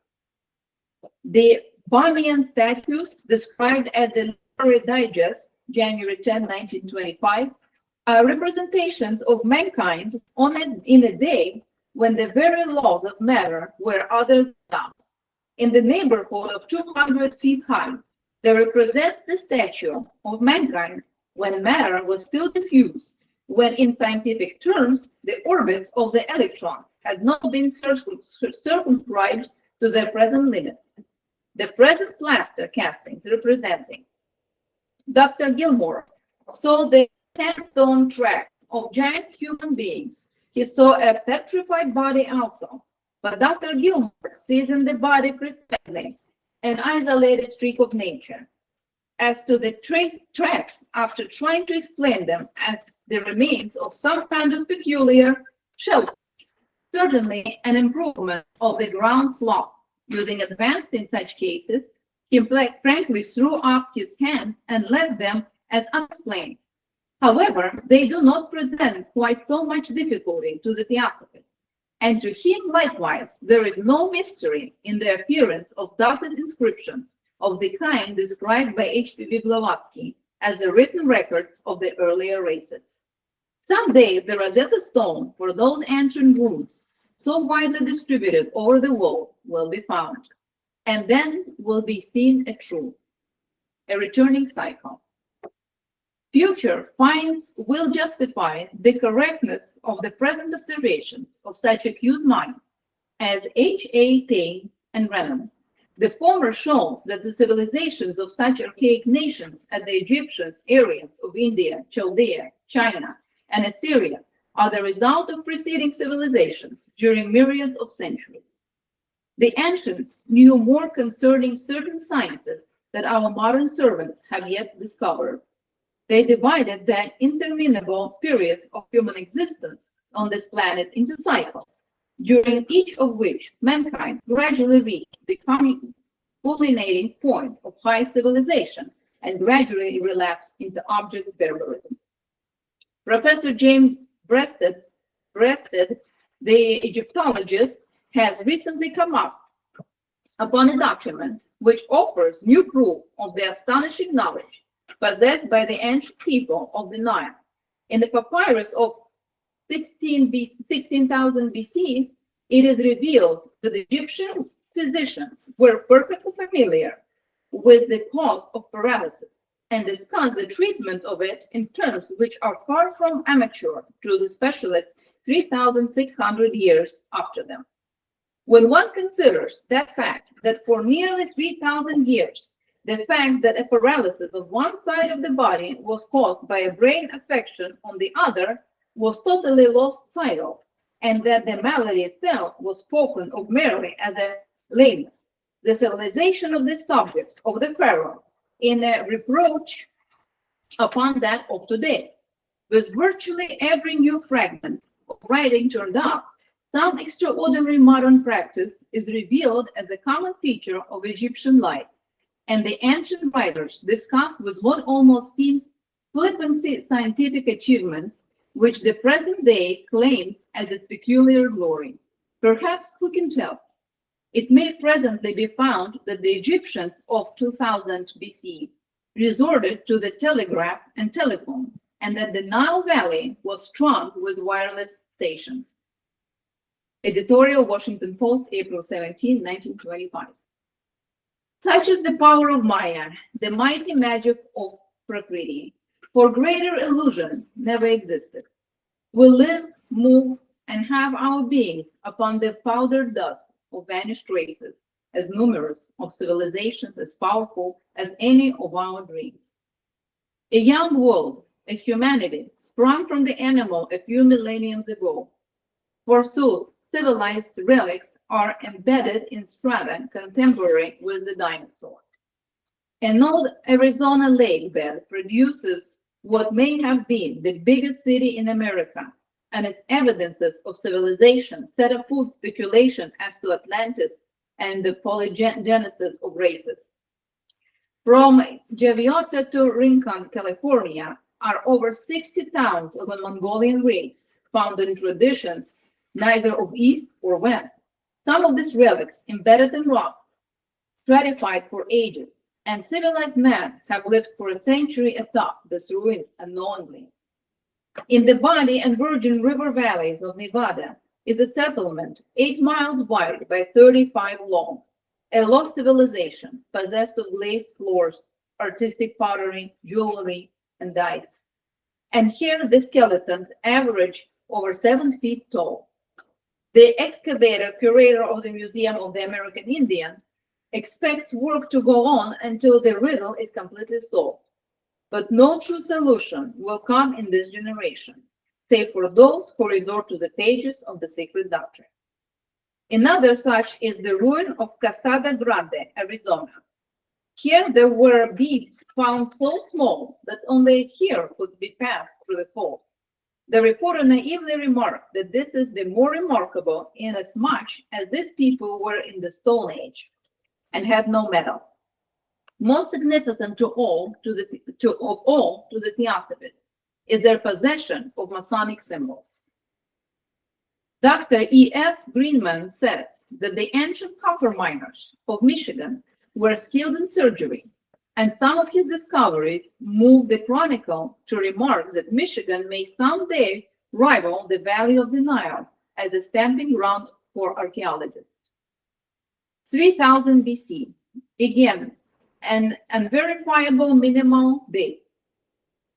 The Bamiyan statues described at the Literary Digest January 10, 1925, are representations of mankind in a day when the very laws of matter were utterly dumb. In the neighborhood of 200 feet high, they represent the stature of mankind when matter was still diffuse, when in scientific terms, the orbits of the electrons had not been circumscribed to their present limit. The present plaster castings representing Dr. Gilmore saw the sandstone tracks of giant human beings. He saw a petrified body also, but Dr. Gilmore sees in the body precisely an isolated freak of nature. As to the tracks, after trying to explain them as the remains of some kind of peculiar shell, certainly an improvement of the ground slope, using advanced in such cases, he frankly threw up his hands and left them as unexplained. However, they do not present quite so much difficulty to the Theosophist, and to him likewise there is no mystery in the appearance of dotted inscriptions of the kind described by H.P. Blavatsky as the written records of the earlier races. Someday the Rosetta Stone for those ancient wounds, so widely distributed over the world, will be found, and then will be seen a truth, a returning cycle. Future finds will justify the correctness of the present observations of such acute minds as H.A. Taine and Renan. The former shows that the civilizations of such archaic nations as the Egyptians, Aryans of India, Chaldea, China, and Assyria are the result of preceding civilizations during myriads of centuries. The ancients knew more concerning certain sciences that our modern servants have yet discovered. They divided the interminable periods of human existence on this planet into cycles, during each of which mankind gradually reached the culminating point of high civilization and gradually relapsed into object barbarism. Professor James Breasted, the Egyptologist, has recently come up upon a document which offers new proof of the astonishing knowledge possessed by the ancient people of the Nile. In the papyrus of 16,000 BC, it is revealed that the Egyptian physicians were perfectly familiar with the cause of paralysis and discussed the treatment of it in terms which are far from amateur to the specialists 3,600 years after them. When one considers that fact that for nearly 3,000 years, the fact that a paralysis of one side of the body was caused by a brain affection on the other was totally lost sight of, and that the malady itself was spoken of merely as a lameness. The civilization of the subject of the pharaoh in a reproach upon that of today, with virtually every new fragment of writing turned up, some extraordinary modern practice is revealed as a common feature of Egyptian life, and the ancient writers discuss with what almost seems flippant scientific achievements which the present day claims as its peculiar glory. Perhaps who can tell? It may presently be found that the Egyptians of 2000 BC resorted to the telegraph and telephone, and that the Nile Valley was strung with wireless stations. Editorial, Washington Post, April 17, 1925. Such is the power of Maya, the mighty magic of Prakriti. For greater illusion never existed. We live, move, and have our beings upon the powdered dust of vanished races, as numerous of civilizations as powerful as any of our dreams. A young world, a humanity, sprung from the animal a few millenniums ago. Forsooth, civilized relics are embedded in strata contemporary with the dinosaur. An old Arizona lake bed produces what may have been the biggest city in America, and its evidences of civilization set afoot speculation as to Atlantis and the polygenesis of races. From Javiota to Rincon, California, are over 60 towns of a Mongolian race, found in traditions neither of East or West. Some of these relics embedded in rocks, stratified for ages, and civilized men have lived for a century atop this ruin unknowingly. In the Body and Virgin River valleys of Nevada is a settlement 8 miles wide by 35 long, a lost civilization possessed of glazed floors, artistic pottery, jewelry, and dice. And here the skeletons average over 7 feet tall. The excavator, curator of the Museum of the American Indian, expects work to go on until the riddle is completely solved. But no true solution will come in this generation, save for those who resort to the pages of the sacred doctrine. Another such is the ruin of Casada Grande, Arizona. Here there were beads found so small that only a hair could be passed through the holes. The reporter naively remarked that this is the more remarkable inasmuch as these people were in the Stone Age and had no metal. Most significant of all to the Theosophists is their possession of Masonic symbols. Dr. E.F. Greenman says that the ancient copper miners of Michigan were skilled in surgery, and some of his discoveries moved the Chronicle to remark that Michigan may someday rival the Valley of the Nile as a stamping ground for archaeologists. 3000 BC, again, an unverifiable minimal date.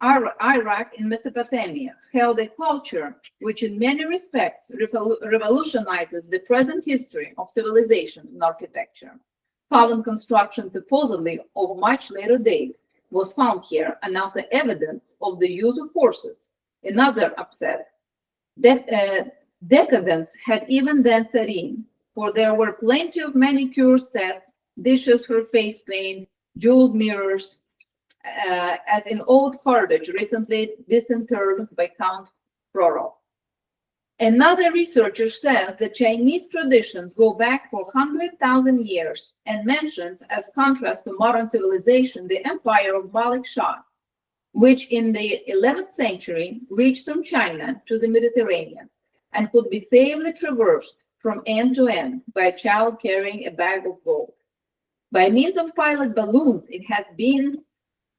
Iraq in Mesopotamia held a culture which in many respects revolutionizes the present history of civilization and architecture. Column construction supposedly of much later date was found here, and also evidence of the use of horses. Another upset. Decadence had even then set in, for there were plenty of manicure sets, dishes for face paint, jeweled mirrors, as in old Carthage, recently disinterred by Count Proro. Another researcher says that Chinese traditions go back for 100,000 years and mentions, as contrast to modern civilization, the empire of Malik Shah, which in the 11th century reached from China to the Mediterranean and could be safely traversed from end to end by a child carrying a bag of gold. By means of pilot balloons, it has been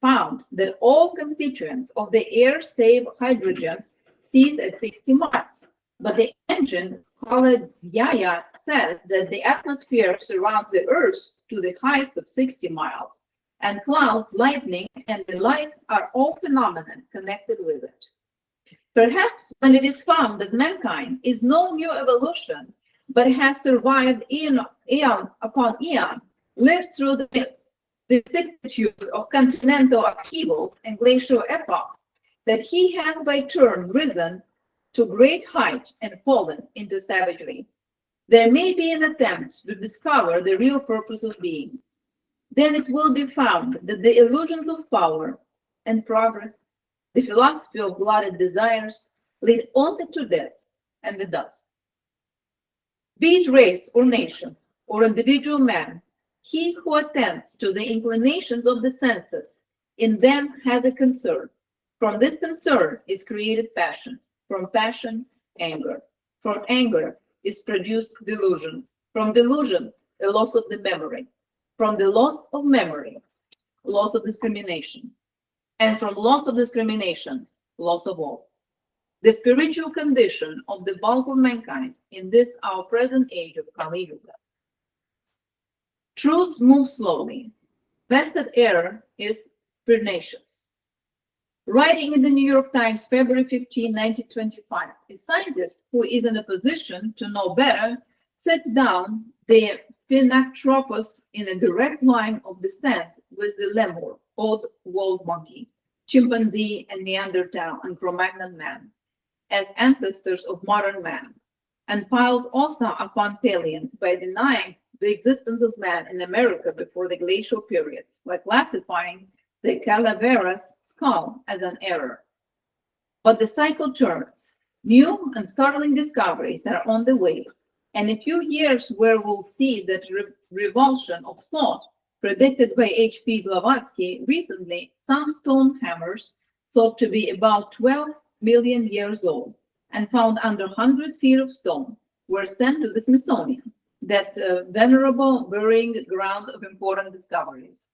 found that all constituents of the air save hydrogen ceased at 60 miles. But the engine, called Yaya, says that the atmosphere surrounds the Earth to the highest of 60 miles, and clouds, lightning, and the like are all phenomena connected with it. Perhaps when it is found that mankind is no new evolution, but has survived eon upon eon, lived through the vicissitudes of continental upheavals and glacial epochs, that he has by turn risen to great height and fallen into savagery. There may be an attempt to discover the real purpose of being. Then it will be found that the illusions of power and progress, the philosophy of glutted desires, lead only to death and the dust. Be it race or nation or individual man, he who attends to the inclinations of the senses in them has a concern. From this concern is created passion. From passion, anger. From anger is produced delusion. From delusion, a loss of the memory. From the loss of memory, loss of discrimination. And from loss of discrimination, loss of all. The spiritual condition of the bulk of mankind in this our present age of Kali Yuga. Truth moves slowly. Vested error is pernicious. Writing in the New York Times, February 15, 1925, a scientist who is in a position to know better sets down the Phenactropus in a direct line of descent with the lemur, old world monkey, chimpanzee, and Neanderthal and Cro-Magnon man as ancestors of modern man, and piles also upon Paleon by denying the existence of man in America before the glacial periods, by classifying the Calaveras skull as an error. But the cycle turns. New and startling discoveries are on the way, and a few years where we'll see that revulsion of thought predicted by H.P. Blavatsky recently, some stone hammers thought to be about 12 million years old and found under 100 feet of stone were sent to the Smithsonian, that venerable burying ground of important discoveries.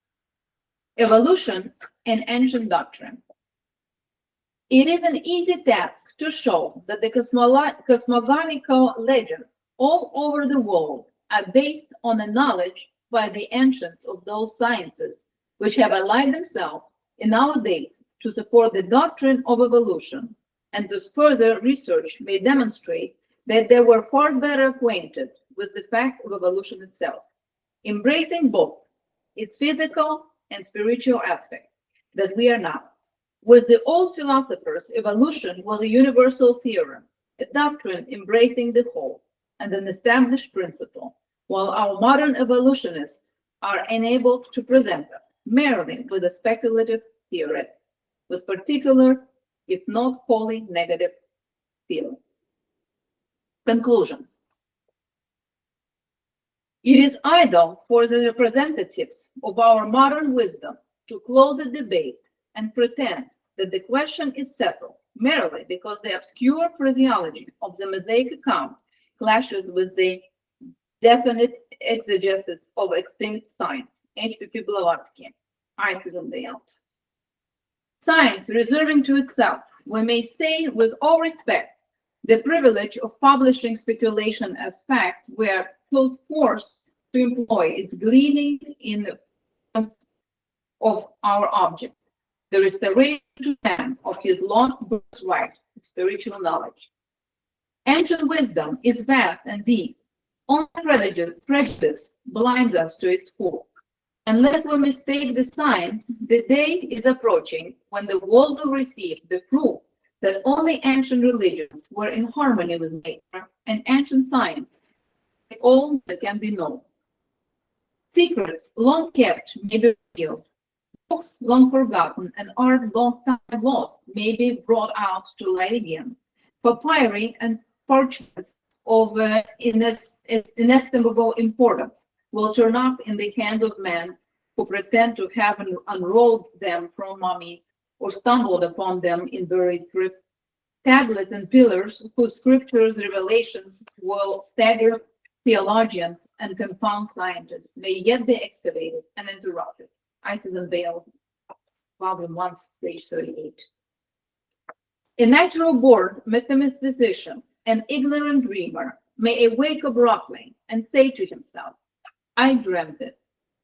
Evolution, an ancient doctrine. It is an easy task to show that the cosmogonical legends all over the world are based on a knowledge by the ancients of those sciences which have allied themselves in our days to support the doctrine of evolution, and thus further research may demonstrate that they were far better acquainted with the fact of evolution itself, embracing both its physical and spiritual aspects that we are now. With the old philosophers, evolution was a universal theorem, a doctrine embracing the whole, and an established principle, while our modern evolutionists are enabled to present us merely with a speculative theory, with particular, if not wholly negative, feelings. Conclusion. It is idle for the representatives of our modern wisdom to close the debate and pretend that the question is settled merely because the obscure phraseology of the Mosaic account clashes with the definite exegesis of extinct science. H.P. Blavatsky, Isis and Bale. Science reserving to itself, we may say with all respect, the privilege of publishing speculation as fact, where those forced to employ its gleaning in the of our object, the restoration to man of his lost birthright of spiritual knowledge. Ancient wisdom is vast and deep. Only prejudice blinds us to its core. Unless we mistake the signs, the day is approaching when the world will receive the proof that only ancient religions were in harmony with nature, and ancient science is all that can be known. Secrets long kept may be revealed, books long forgotten, and art long time lost may be brought out to light again. Papyri and parchments of inestimable importance will turn up in the hands of men who pretend to have unrolled them from mummies or stumbled upon them in buried crypts. Tablets and pillars whose scriptures' revelations will stagger theologians and confound scientists may yet be excavated and interrupted. Isis and Bale, Volume 1, page 38. A natural-born metaphysician, an ignorant dreamer, may awake abruptly and say to himself, I dreamt it.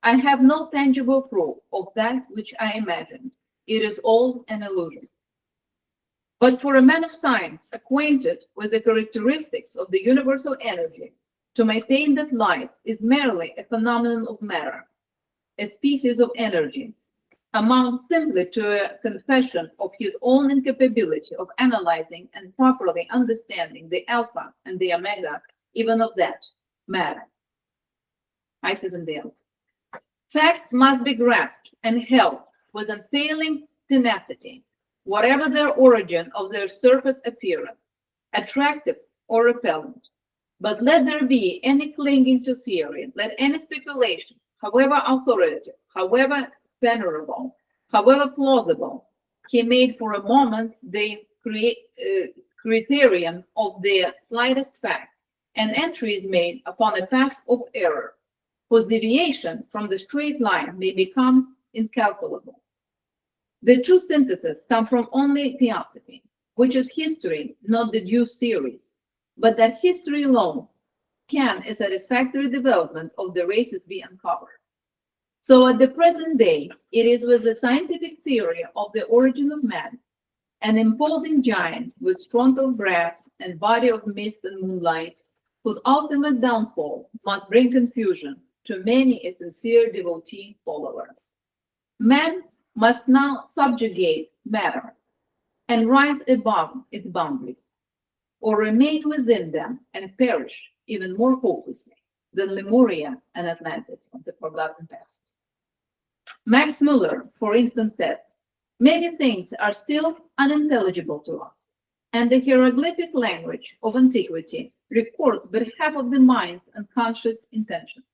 I have no tangible proof of that which I imagined. It is all an illusion. But for a man of science acquainted with the characteristics of the universal energy, to maintain that life is merely a phenomenon of matter, a species of energy, amounts simply to a confession of his own incapability of analyzing and properly understanding the alpha and the omega, even of that matter. Isis and Bale. Facts must be grasped and held with unfailing tenacity, whatever their origin of their surface appearance, attractive or repellent. But let there be any clinging to theory, let any speculation, however authoritative, however venerable, however plausible, he made for a moment the criterion of the slightest fact, and entry is made upon a path of error, whose deviation from the straight line may become incalculable. The true synthesis comes from only Theosophy, which is history, not deduced theories, but that history alone can a satisfactory development of the races be uncovered. So at the present day, it is with the scientific theory of the origin of man, an imposing giant with front of brass and body of mist and moonlight, whose ultimate downfall must bring confusion to many a sincere devotee follower. Man must now subjugate matter and rise above its boundaries, or remain within them and perish even more hopelessly than Lemuria and Atlantis of the forgotten past. Max Muller, for instance, says, many things are still unintelligible to us, and the hieroglyphic language of antiquity records but half of the mind's unconscious intentions.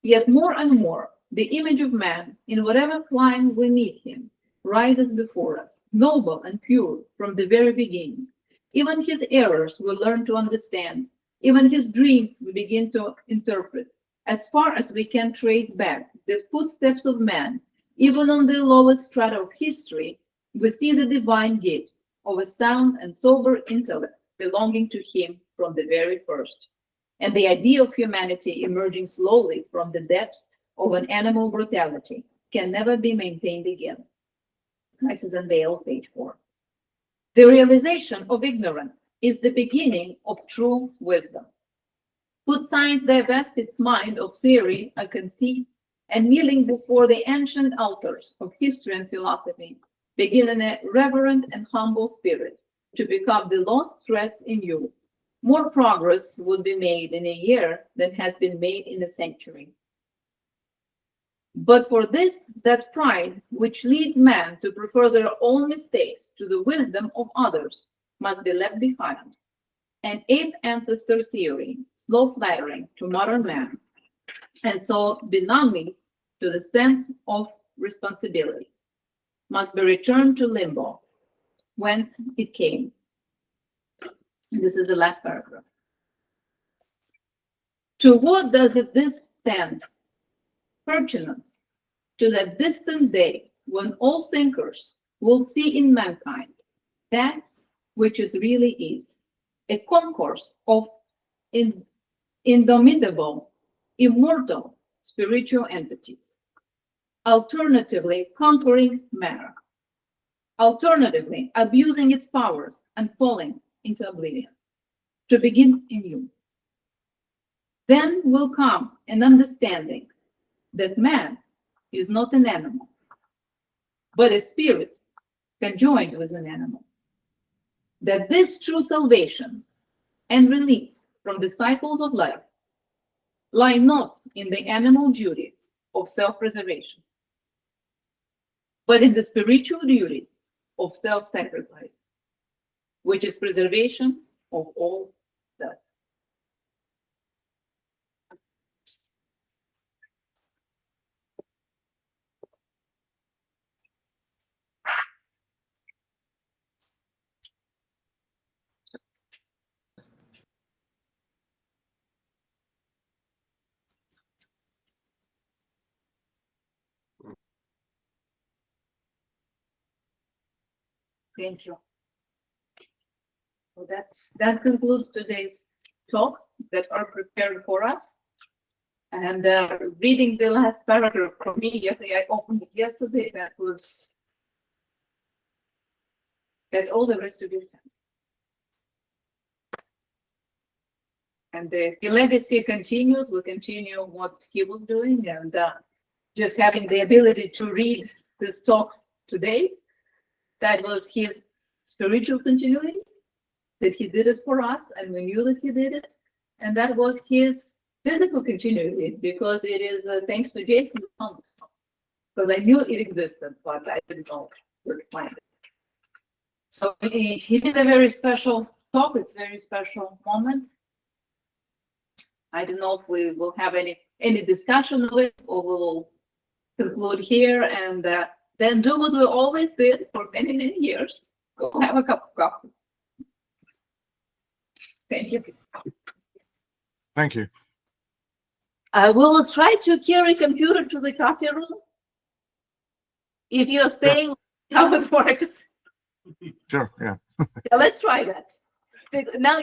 Yet more and more, the image of man, in whatever clime we meet him, rises before us, noble and pure from the very beginning. Even his errors we learn to understand, even his dreams we begin to interpret. As far as we can trace back the footsteps of man, Even on the lowest strata of history, we see the divine gift of a sound and sober intellect belonging to him from the very first, and the idea of humanity emerging slowly from the depths of an animal brutality can never be maintained again. Crisis Unveiled, page 4. The realization of ignorance is the beginning of true wisdom. Could science divest its mind of theory and conceit, and kneeling before the ancient altars of history and philosophy, begin in a reverent and humble spirit to become the lost threads in you, more progress would be made in a year than has been made in a century. But for this, that pride which leads man to prefer their own mistakes to the wisdom of others must be left behind. An ape ancestor theory, slow flattering to modern man, and so benumbing to the sense of responsibility, must be returned to limbo, whence it came. This is the last paragraph. To what does this stand? Pertinence to that distant day when all thinkers will see in mankind that which is really is, a concourse of indomitable, immortal spiritual entities, alternatively conquering matter, alternatively abusing its powers and falling into oblivion, to begin anew. Then will come an understanding that man is not an animal, but a spirit conjoined with an animal. That this true salvation and relief from the cycles of life lie not in the animal duty of self-preservation, but in the spiritual duty of self-sacrifice, which is preservation of all self. Thank you. So that concludes today's talk that are prepared for us. And reading the last paragraph from me yesterday, I opened it yesterday. That's all there is to be said. And the legacy continues. We continue what he was doing, and just having the ability to read this talk today, that was his spiritual continuity, that he did it for us, and we knew that he did it. And that was his physical continuity, because it is thanks to Jason, because I knew it existed, but I didn't know where to find it. So he did a very special talk. It's a very special moment. I don't know if we will have any discussion of it, or we'll conclude here and then do what we always did for many, many years. Go have a cup of coffee. Thank you. Thank you. I will try to carry computer to the coffee room. If you're staying, how it works. Sure, yeah. Yeah, let's try that. Now